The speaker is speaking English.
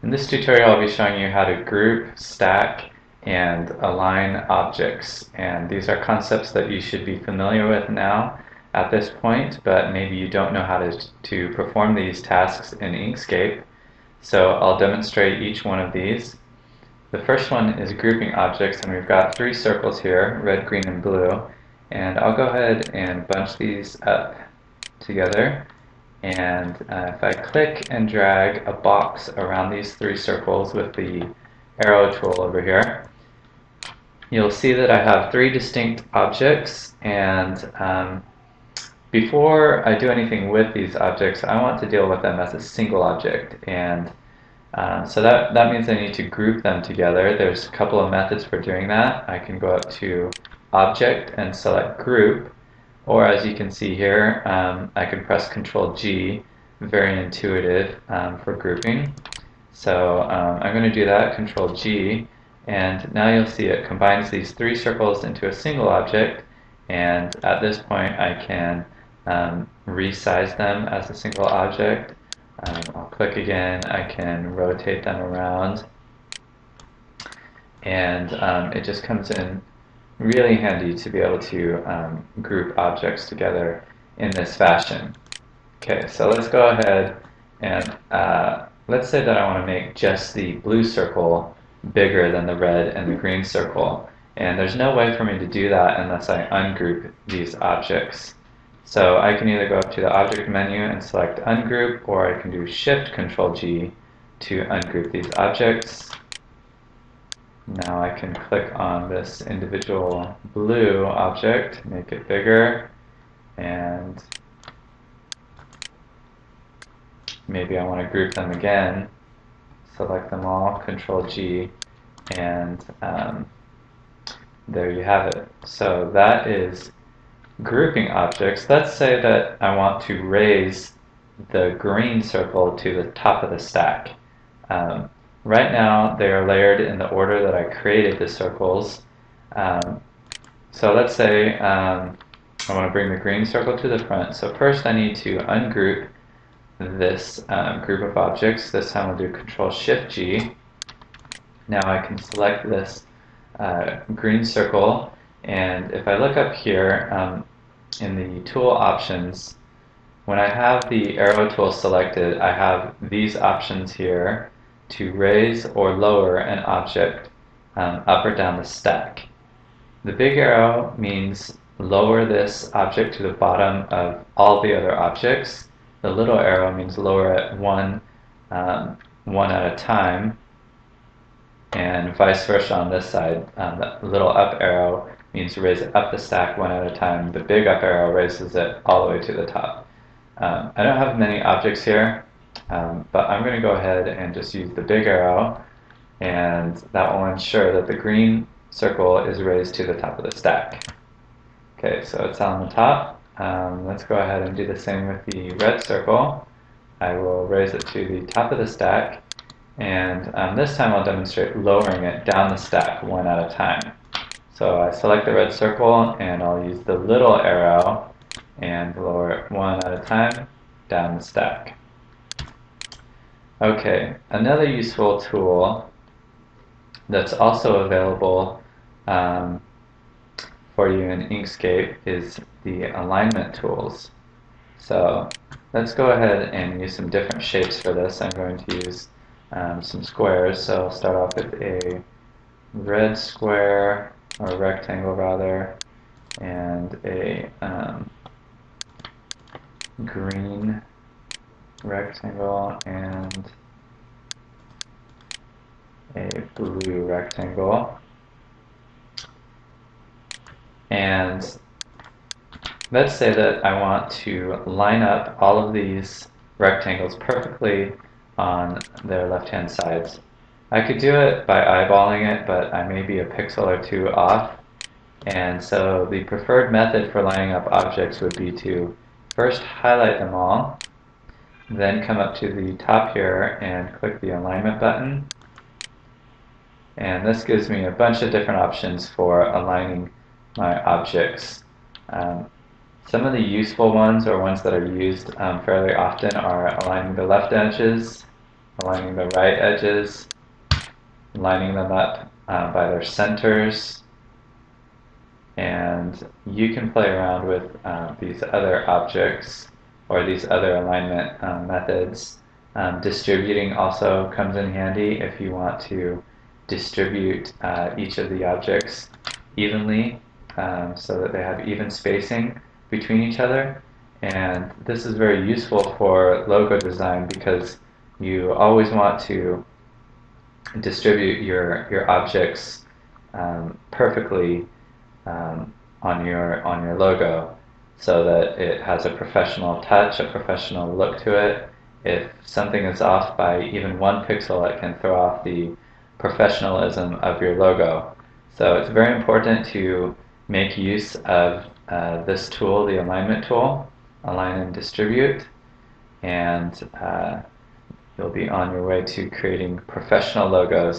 In this tutorial, I'll be showing you how to group, stack, and align objects. And these are concepts that you should be familiar with now at this point, but maybe you don't know how to perform these tasks in Inkscape. So I'll demonstrate each one of these. The first one is grouping objects, and we've got three circles here, red, green, and blue. And I'll go ahead and bunch these up together. And if I click and drag a box around these three circles with the arrow tool over here, you'll see that I have three distinct objects, and before I do anything with these objects, I want to deal with them as a single object. And so that means I need to group them together. There's a couple of methods for doing that. I can go up to Object and select Group, or as you can see here, I can press Control G, very intuitive for grouping. So I'm going to do that, Control G, and now you'll see it combines these three circles into a single object, and at this point I can resize them as a single object. I'll click again, I can rotate them around, and it just comes in really handy to be able to group objects together in this fashion. Okay, so let's go ahead and let's say that I want to make just the blue circle bigger than the red and the green circle. And there's no way for me to do that unless I ungroup these objects. So I can either go up to the Object menu and select Ungroup, or I can do Shift Control G to ungroup these objects. Now I can click on this individual blue object, make it bigger, and maybe I want to group them again. Select them all, Control G, and there you have it. So that is grouping objects. Let's say that I want to raise the green circle to the top of the stack. Right now they are layered in the order that I created the circles. So let's say I want to bring the green circle to the front. So first I need to ungroup this group of objects. This time I'll do Control Shift G. Now I can select this green circle, and if I look up here in the tool options, when I have the arrow tool selected, I have these options here to raise or lower an object up or down the stack. The big arrow means lower this object to the bottom of all the other objects. The little arrow means lower it one at a time, and vice versa on this side. The little up arrow means raise it up the stack one at a time. The big up arrow raises it all the way to the top. I don't have many objects here, but I'm going to go ahead and just use the big arrow, and that will ensure that the green circle is raised to the top of the stack. Okay, so it's on the top. Let's go ahead and do the same with the red circle. I will raise it to the top of the stack, and this time I'll demonstrate lowering it down the stack one at a time. So I select the red circle, and I'll use the little arrow and lower it one at a time down the stack. Okay, another useful tool that's also available for you in Inkscape is the alignment tools. So let's go ahead and use some different shapes for this. I'm going to use some squares. So I'll start off with a red square, or rectangle rather, and a green rectangle and a blue rectangle. And let's say that I want to line up all of these rectangles perfectly on their left-hand sides. I could do it by eyeballing it, but I may be a pixel or two off. And so the preferred method for lining up objects would be to first highlight them all, then come up to the top here and click the alignment button. And this gives me a bunch of different options for aligning my objects. Some of the useful ones, or ones that are used fairly often, are aligning the left edges, aligning the right edges, lining them up by their centers, and you can play around with these other objects or these other alignment methods. Distributing also comes in handy if you want to distribute each of the objects evenly so that they have even spacing between each other. And this is very useful for logo design because you always want to distribute your objects perfectly on your logo so that it has a professional touch, a professional look to it. If something is off by even 1 pixel, it can throw off the professionalism of your logo. So it's very important to make use of this tool, the alignment tool, align and distribute, and you'll be on your way to creating professional logos.